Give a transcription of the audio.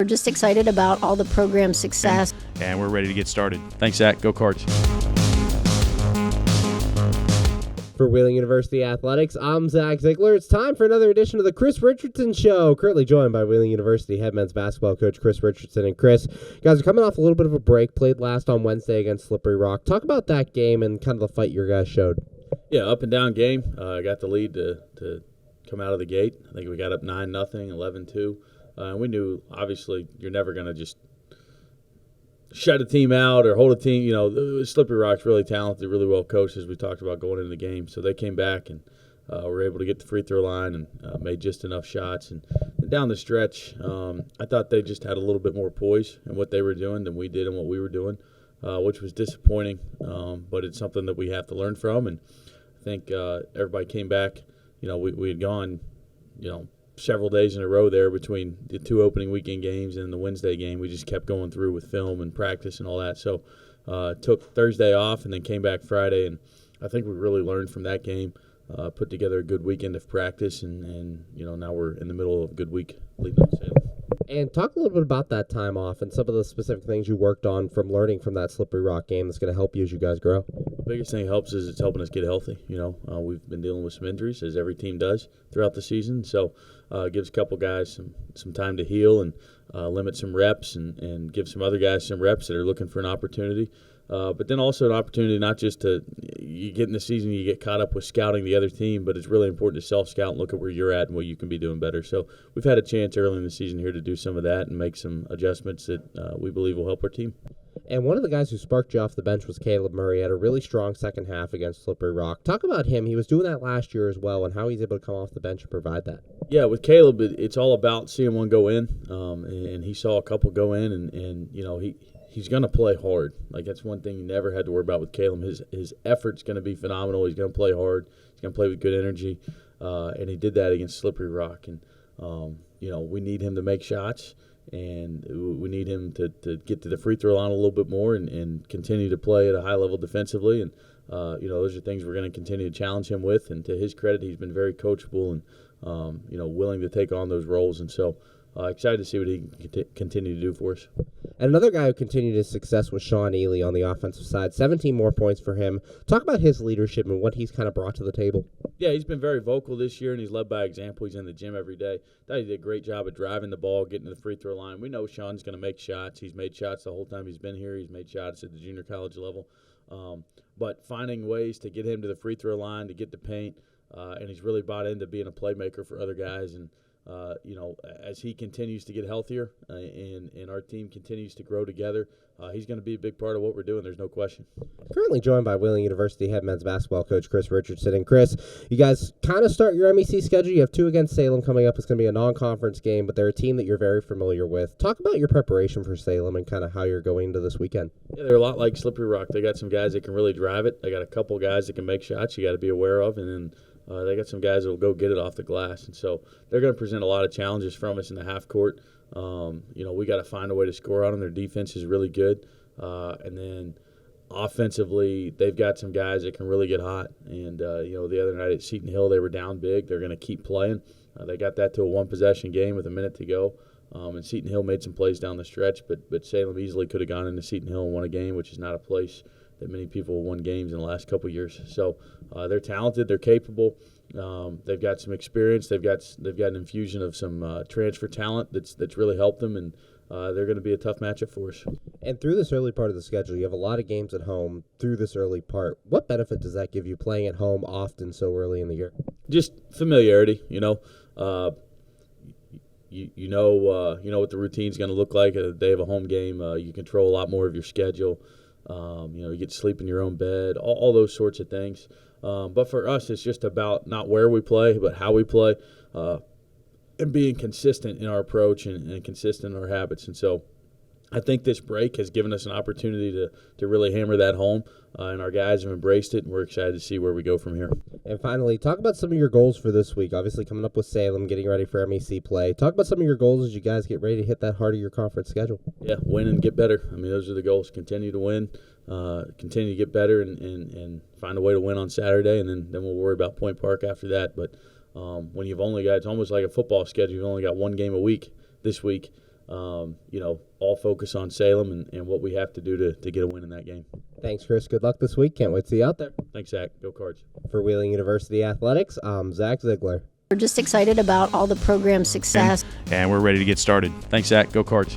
We're just excited about all the program success. And we're ready to get started. Thanks, Zach. Go Cards. For Wheeling University Athletics, I'm Zach Ziegler. It's time for another edition of the Chris Richardson Show. Currently joined by Wheeling University head men's basketball coach Chris Richardson. And Chris, you guys are coming off a little bit of a break. Played last on Wednesday against Slippery Rock. Talk about that game and kind of the fight your guys showed. Yeah, up and down game. I got the lead to come out of the gate. I think we got up 9-0, 11-2. And we knew, obviously, you're never going to just shut a team out or hold a team. You know, Slippery Rock's really talented, really well coached, as we talked about going into the game. So they came back and were able to get the free throw line and made just enough shots. And down the stretch, I thought they just had a little bit more poise in what they were doing than we did and what we were doing, which was disappointing. But it's something that we have to learn from. And I think everybody came back. You know, we had gone, several days in a row there between the two opening weekend games and the Wednesday game. We just kept going through with film and practice and all that. So took Thursday off and then came back Friday, and I think we really learned from that game, put together a good weekend of practice, and now we're in the middle of a good week leading up to Salem. And talk a little bit about that time off and some of the specific things you worked on from learning from that Slippery Rock game that's going to help you as you guys grow. The biggest thing that helps is it's helping us get healthy. We've been dealing with some injuries, as every team does throughout the season. So it gives a couple guys some time to heal and limit some reps and give some other guys some reps that are looking for an opportunity. But then also an opportunity not just you get in the season, you get caught up with scouting the other team, but it's really important to self-scout and look at where you're at and what you can be doing better. So we've had a chance early in the season here to do some of that and make some adjustments that we believe will help our team. And one of the guys who sparked you off the bench was Caleb Murray. He had a really strong second half against Slippery Rock. Talk about him. He was doing that last year as well and how he's able to come off the bench and provide that. Yeah, with Caleb, it's all about seeing one go in, and he saw a couple go in, and he's going to play hard. Like, that's one thing you never had to worry about with Caleb. His effort's going to be phenomenal. He's going to play hard. He's going to play with good energy, and he did that against Slippery Rock. And, we need him to make shots, and we need him to get to the free throw line a little bit more and continue to play at a high level defensively. And, those are things we're going to continue to challenge him with. And to his credit, he's been very coachable and, willing to take on those roles. And so excited to see what he can continue to do for us. And another guy who continued his success was Sean Ely on the offensive side. 17 more points for him. Talk about his leadership and what he's kind of brought to the table. Yeah, he's been very vocal this year, and he's led by example. He's in the gym every day. I thought he did a great job of driving the ball, getting to the free throw line. We know Sean's going to make shots. He's made shots the whole time he's been here. He's made shots at the junior college level. But finding ways to get him to the free throw line, to get the paint, and he's really bought into being a playmaker for other guys. And as he continues to get healthier and our team continues to grow together, he's going to be a big part of what we're doing. There's no question. Currently joined by Wheeling University head men's basketball coach Chris Richardson. And Chris, you guys kind of start your MEC schedule. You have 2 against Salem coming up. It's going to be a non-conference game, but they're a team that you're very familiar with. Talk about your preparation for Salem and kind of how you're going into this weekend. Yeah, they're a lot like Slippery Rock. They got some guys that can really drive it. They got a couple guys that can make shots you got to be aware of, and then they got some guys that will go get it off the glass. And so they're going to present a lot of challenges from us in the half court. We got to find a way to score on them. Their defense is really good. And then offensively, they've got some guys that can really get hot. And, the other night at Seton Hill, they were down big. They're going to keep playing. They got that to a one-possession game with a minute to go. And Seton Hill made some plays down the stretch, but Salem easily could have gone into Seton Hill and won a game, which is not a place that many people won games in the last couple of years. So they're talented, they're capable, they've got some experience, they've got an infusion of some transfer talent that's really helped them, and they're going to be a tough matchup for us. And through this early part of the schedule, you have a lot of games at home through this early part. What benefit does that give you playing at home often so early in the year? Just familiarity, you know what the routine's going to look like at the day of a home game. You control a lot more of your schedule. You get to sleep in your own bed, all those sorts of things. But for us, it's just about not where we play, but how we play, and being consistent in our approach and consistent in our habits. And so I think this break has given us an opportunity to really hammer that home, and our guys have embraced it, and we're excited to see where we go from here. And finally, talk about some of your goals for this week. Obviously, coming up with Salem, getting ready for MEC play. Talk about some of your goals as you guys get ready to hit that heart of your conference schedule. Yeah, win and get better. I mean, those are the goals. Continue to win, continue to get better, and find a way to win on Saturday, and then we'll worry about Point Park after that. But when you've only got, it's almost like a football schedule. You've only got one game a week this week. all focus on Salem and what we have to do to get a win in that game. Thanks, Chris. Good luck this week. Can't wait to see you out there. Thanks, Zach. Go Cards. For Wheeling University Athletics, I'm Zach Ziegler. We're just excited about all the program success. And we're ready to get started. Thanks, Zach. Go Cards.